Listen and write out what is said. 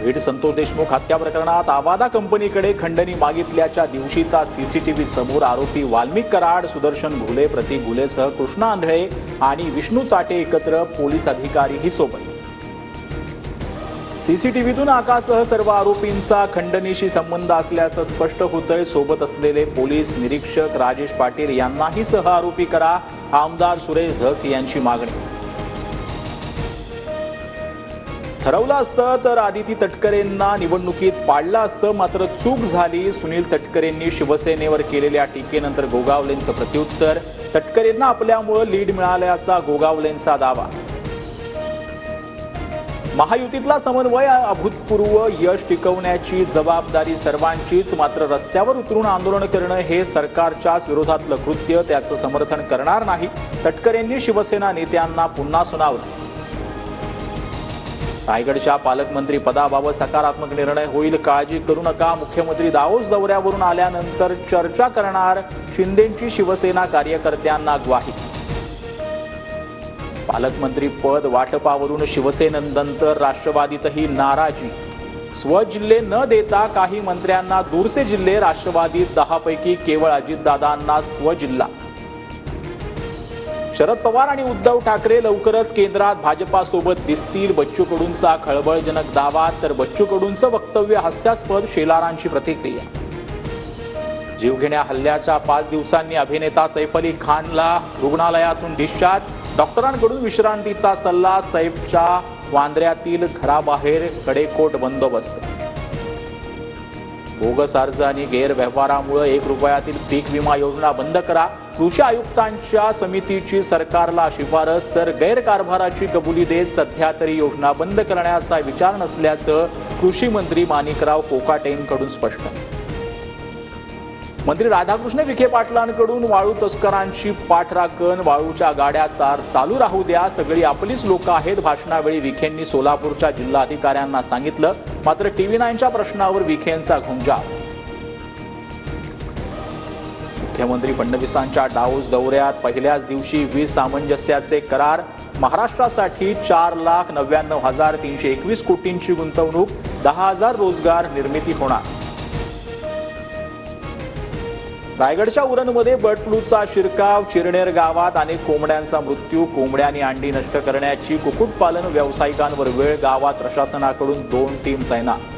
बीड संतोष देशमुख हत्या प्रकरणात आवादा कंपनीकडे खंडणी मागितल्याच्या दिवशीचा सीसीटीव्ही समोर आरोपी वाल्मिक कराड, सुदर्शन घुले, प्रतीक घुलेसह कृष्णा आंधळे आणि विष्णू चाटे एकत्र पोलीस अधिकारीही सोबत। सीसीटीव्हीतून आकासह सर्व आरोपींचा खंडणीशी संबंध असल्याचं स्पष्ट होतंय। सोबत असलेले पोलीस निरीक्षक राजेश पाटील यांनाही सह आरोपी करा, आमदार सुरेश धस यांची मागणी। ठरवलं असतं तर आदिती तटकरेंना निवडणुकीत पाडलं असतं, मात्र चूक झाली। सुनील तटकरेंनी शिवसेनेवर केलेल्या टीकेनंतर गोगावलेंचं प्रत्युत्तर। तटकरेंना आपल्यामुळे लीड मिळाल्याचा गोगावलेंचा दावा। महायुतीतला समन्वय अभूतपूर्व यश टिकवण्याची जबाबदारी सर्वांचीच, मात्र रस्त्यावर उतरून आंदोलन करणं हे सरकारच्याच विरोधातलं कृत्य, त्याचं समर्थन करणार नाही, तटकरेंनी शिवसेना नेत्यांना पुन्हा सुनावलं। रायगडच्या पालकमंत्री पदाबाबत सकारात्मक निर्णय होईल, काळजी करू नका। मुख्यमंत्री दावोस दौऱ्यावरून आल्यानंतर चर्चा करणार, शिंदेंची शिवसेना कार्यकर्त्यांना ग्वाही। पालकमंत्री पद वाटपावरून शिवसेनेनंतर राष्ट्रवादीतही नाराजी। स्वजिल्हे न देता काही मंत्र्यांना दूरचे जिल्हे, राष्ट्रवादीत 10 पैकी केवळ अजितदादांना स्वजिल्हा। शरद पवार आणि उद्धव ठाकरे लवकरच केंद्रात भाजपासोबत दिसतील, बच्चू कडूंचा खळबळजनक दावा, तर बच्चू कडूंचं वक्तव्य हास्यास्पद, शेलारांची प्रतिक्रिया। जीवघेण्या हल्ल्याच्या 5 दिवसांनी अभिनेता सैफ अली खानला रुग्णालयातून डिस्चार्ज, डॉक्टरांकडून विश्रांतीचा सल्ला। सैफच्या वांद्र्यातील घराबाहेर कडेकोट बंदोबस्त। बोगस अर्ज आणि गैरव्यवहारामुळे 1 रुपयातील पीक विमा योजना बंद करा, कृषी आयुक्तांच्या समितीची सरकारला शिफारस, तर गैरकारभाराची कबुली देत सध्या तरी योजना बंद करण्याचा विचार नसल्याचं कृषी मंत्री माणिकराव कोकाटेंकडून स्पष्ट। मंत्री राधाकृष्ण विखे पाटलांकडून वाळू तस्करांची पाठराखण, वाळूच्या गाड्या चालू राहू द्या, सगळी आपलीच लोक आहेत, भाषणावेळी विखेंनी सोलापूरच्या जिल्हाधिकाऱ्यांना सांगितलं, मात्र टीव्ही 9च्या प्रश्नावर विखेंचा घुमजाव। मुख्यमंत्री फडणवीसांच्या दावोस दौऱ्यात पहिल्याच दिवशी 20 सामंजस्याचे करार, महाराष्ट्रासाठी 4,99,321 कोटींची गुंतवणूक, 10,000 रोजगार निर्मिती होणार। रायगडच्या उरणमध्ये बर्ड फ्लूचा शिरकाव, चिरनेर गावात अनेक कोंबड्यांचा मृत्यू, कोंबड्यांनी अंडी नष्ट करण्याची कुक्कुटपालन व्यावसायिकांवर वेळ, गावात प्रशासनाकडून 2 टीम तैनात।